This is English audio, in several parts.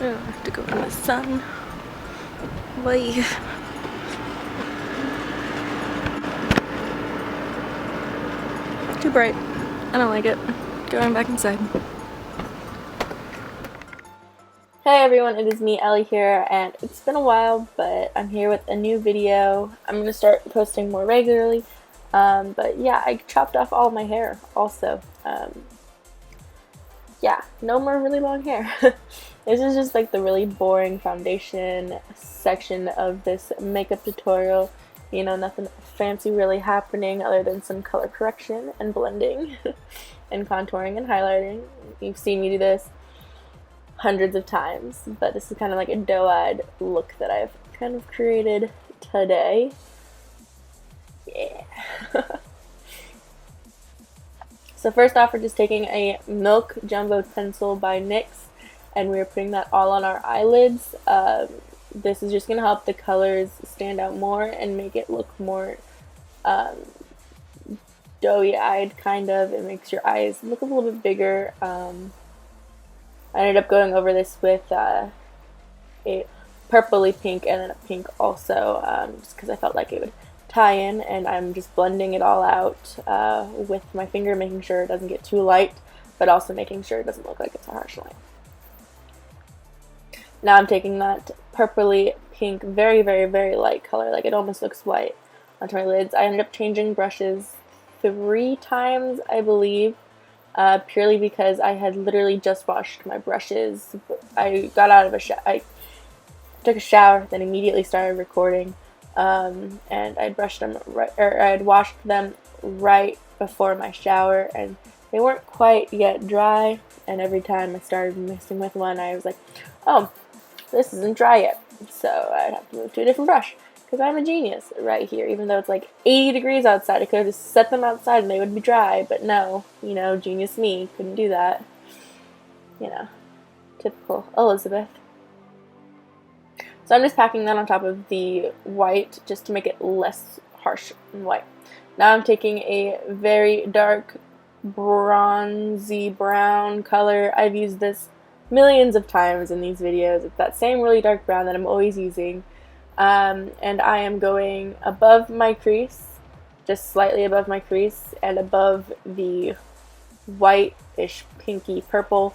I don't have to go in the sun. Bye. Too bright. I don't like it. Going back inside. Hey everyone, it is me, Ellie here, and it's been a while, but I'm here with a new video. I'm going to start posting more regularly, but yeah, I chopped off all my hair also. Yeah, no more really long hair. This is just like the really boring foundation section of this makeup tutorial. You know, nothing fancy really happening other than some color correction and blending and contouring and highlighting. You've seen me do this hundreds of times, but this is kind of like a doe-eyed look that I've kind of created today. Yeah. So first off, we're just taking a Milk Jumbo Pencil by NYX, and we're putting that all on our eyelids. This is just going to help the colors stand out more and make it look more doughy-eyed, kind of. It makes your eyes look a little bit bigger. I ended up going over this with a purpley pink and then a pink also, just because I felt like it would tie in, and I'm just blending it all out with my finger, making sure it doesn't get too light, but also making sure it doesn't look like it's a harsh line. Now I'm taking that purpley pink, very, very, very light color, like it almost looks white, onto my lids. I ended up changing brushes 3 times, I believe, purely because I had literally just washed my brushes. I got out of a shower, I took a shower, then immediately started recording, and I brushed them right, or I had washed them right before my shower, and they weren't quite yet dry. And every time I started mixing with one, I was like, oh, this isn't dry yet, so I'd have to move to a different brush, because I'm a genius right here. Even though it's like 80 degrees outside, I could have just set them outside and they would be dry, but no, you know, genius me, couldn't do that. You know, typical Elizabeth. So I'm just packing that on top of the white just to make it less harsh and white. Now I'm taking a very dark bronzy brown color. I've used this millions of times in these videos. It's that same really dark brown that I'm always using. And I am going above my crease, just slightly above my crease, and above the white-ish pinky purple,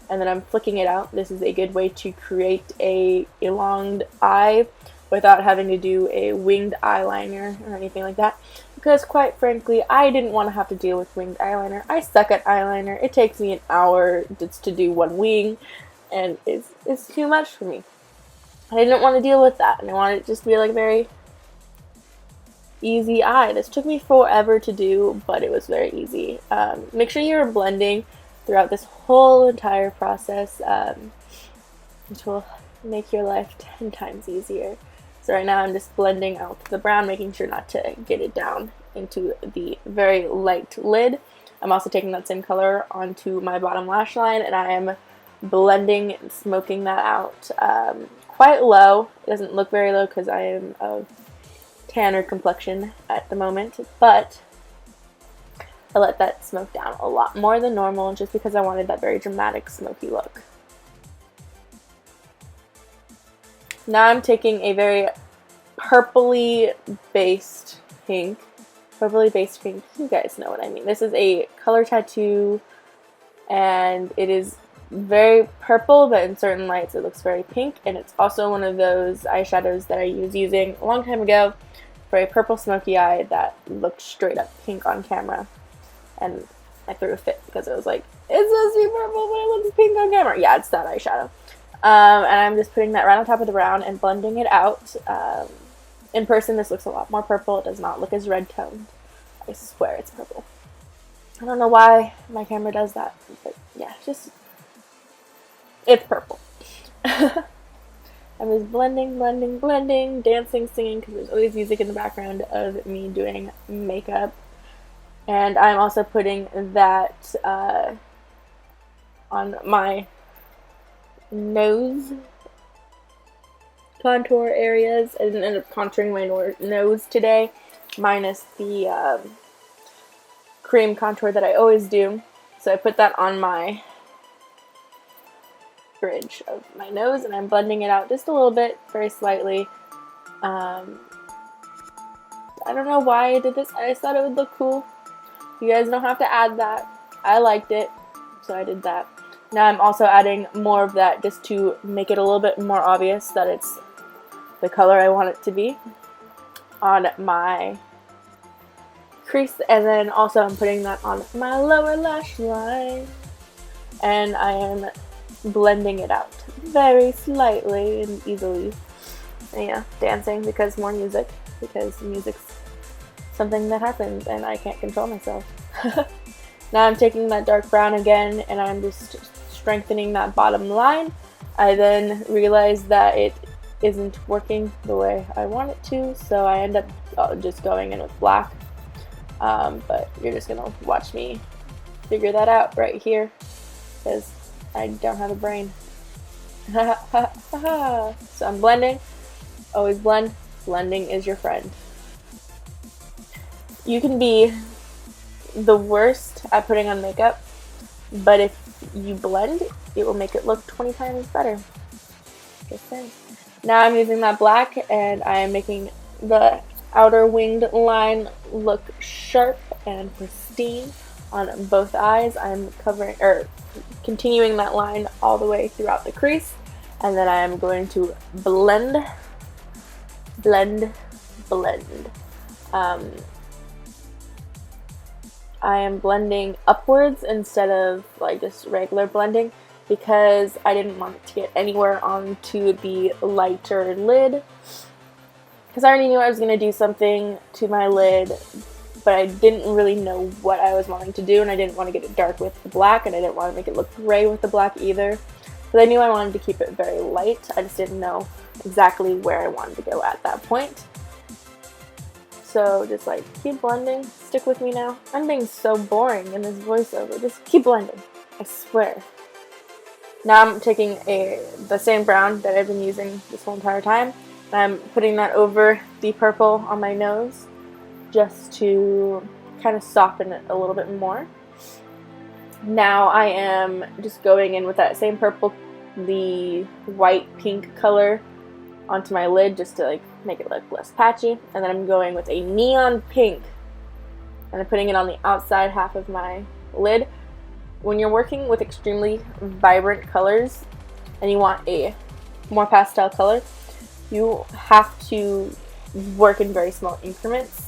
and then I'm flicking it out. This is a good way to create a elonged eye without having to do a winged eyeliner or anything like that, because quite frankly, I didn't want to have to deal with winged eyeliner. I suck at eyeliner. It takes me an hour just to do one wing, and it's too much for me. I didn't want to deal with that, and I wanted it just to be like very easy eye. This took me forever to do, but it was very easy. Make sure you're blending throughout this whole entire process, which will make your life 10 times easier. So right now I'm just blending out the brown, making sure not to get it down into the very light lid. I'm also taking that same color onto my bottom lash line, and I am blending and smoking that out quite low. It doesn't look very low because I am of tanner complexion at the moment, but I let that smoke down a lot more than normal just because I wanted that very dramatic smoky look. Now I'm taking a very purpley based pink. You guys know what I mean. This is a color tattoo, and it is very purple, but in certain lights it looks very pink, and it's also one of those eyeshadows that I was using a long time ago for a purple smoky eye that looked straight up pink on camera, and I threw a fit because it was like, it's supposed to be purple but it looks pink on camera. Yeah, it's that eyeshadow. And I'm just putting that right on top of the brown and blending it out. In person this looks a lot more purple. It does not look as red toned. I swear it's purple. I don't know why my camera does that, but yeah, it's purple. I'm just blending, dancing, singing, because there's always music in the background of me doing makeup. And I'm also putting that on my nose contour areas. I didn't end up contouring my nose today, minus the cream contour that I always do. So I put that on my bridge of my nose, and I'm blending it out just a little bit, very slightly. I don't know why I did this. I just thought it would look cool. You guys don't have to add that. I liked it, so I did that. Now I'm also adding more of that just to make it a little bit more obvious that it's the color I want it to be on my crease. And then also I'm putting that on my lower lash line. And I am blending it out very slightly and easily. And yeah, dancing because more music. Because music's something that happens and I can't control myself. Now I'm taking that dark brown again and I'm just strengthening that bottom line. I then realized that it isn't working the way I want it to, so I end up just going in with black. But you're just gonna watch me figure that out right here because I don't have a brain. So I'm blending. Always blend. Blending is your friend. You can be the worst at putting on makeup, but if you blend, it will make it look 20 times better. Just saying. Now I'm using that black and I am making the outer winged line look sharp and pristine on both eyes. I'm continuing that line all the way throughout the crease, and then I am going to blend. I am blending upwards instead of like just regular blending because I didn't want it to get anywhere onto the lighter lid. Because I already knew I was going to do something to my lid, but I didn't really know what I was wanting to do, and I didn't want to get it dark with the black, and I didn't want to make it look gray with the black either. But I knew I wanted to keep it very light. I just didn't know exactly where I wanted to go at that point. So just like keep blending. Stick with me now. I'm being so boring in this voiceover. Just keep blending. I swear. Now I'm taking the same brown that I've been using this whole entire time. And I'm putting that over the purple on my nose just to kind of soften it a little bit more. Now I am just going in with that same purple, the white pink color onto my lid just to like make it look less patchy. And then I'm going with a neon pink and I'm putting it on the outside half of my lid. When you're working with extremely vibrant colors and you want a more pastel color, you have to work in very small increments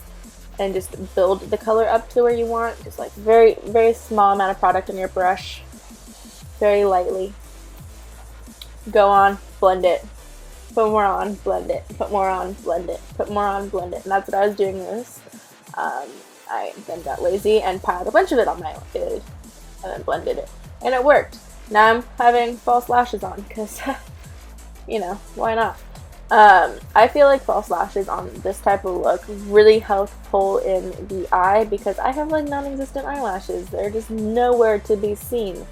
and just build the color up to where you want. Just like very, very small amount of product on your brush, very lightly. Go on, blend it. Put more on, blend it. Put more on, blend it. Put more on, blend it. And that's what I was doing this. I then got lazy and piled a bunch of it on my lid and then blended it. And it worked. Now I'm having false lashes on because, you know, why not? I feel like false lashes on this type of look really help pull in the eye because I have like non-existent eyelashes. They're just nowhere to be seen.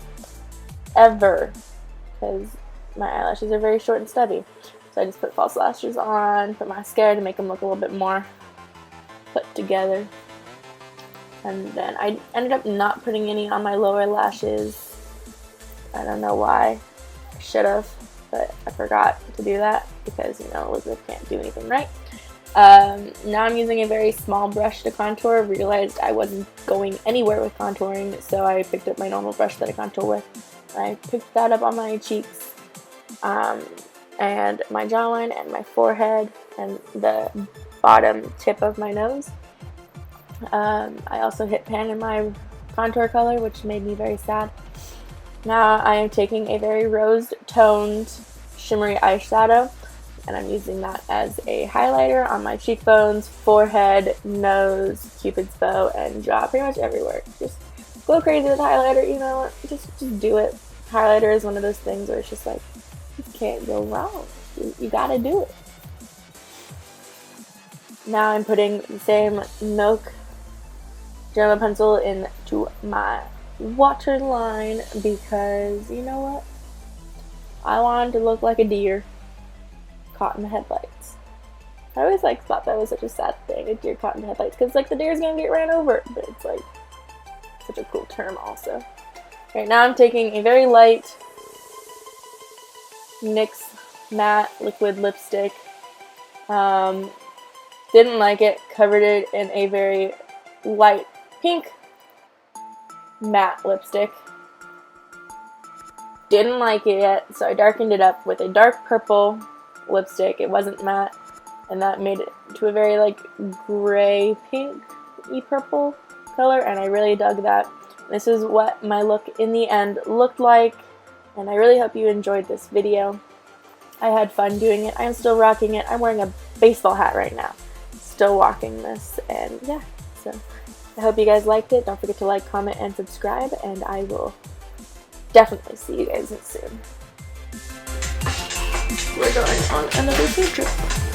Ever. Because my eyelashes are very short and stubby. So I just put false lashes on, put mascara to make them look a little bit more put together. And then I ended up not putting any on my lower lashes. I don't know why. I should have, but I forgot to do that because, you know, Elizabeth can't do anything right. Now I'm using a very small brush to contour. Realized I wasn't going anywhere with contouring, so I picked up my normal brush that I contour with. I picked that up on my cheeks, and my jawline and my forehead and the bottom tip of my nose. I also hit pan in my contour color, which made me very sad. Now I am taking a very rose toned shimmery eyeshadow and I'm using that as a highlighter on my cheekbones, forehead, nose, cupid's bow, and jaw, pretty much everywhere. Just go crazy with highlighter, you know, just do it. Highlighter is one of those things where it's just like, you can't go wrong. You gotta do it. Now I'm putting the same Milk Gel pencil into my waterline because, you know what? I wanted to look like a deer caught in the headlights. I always thought that was such a sad thing, a deer caught in the headlights, because like the deer's gonna get ran over, but it's like such a cool term also. Right now I'm taking a very light NYX matte liquid lipstick. Didn't like it. Covered it in a very light pink matte lipstick. Didn't like it yet, so I darkened it up with a dark purple lipstick. It wasn't matte, and that made it to a very like gray pink-y purple color, and I really dug that. This is what my look in the end looked like, and I really hope you enjoyed this video. I had fun doing it. I'm still rocking it. I'm wearing a baseball hat right now. Still rocking this, and yeah, so I hope you guys liked it. Don't forget to like, comment, and subscribe, and I will definitely see you guys soon. We're going on another food trip.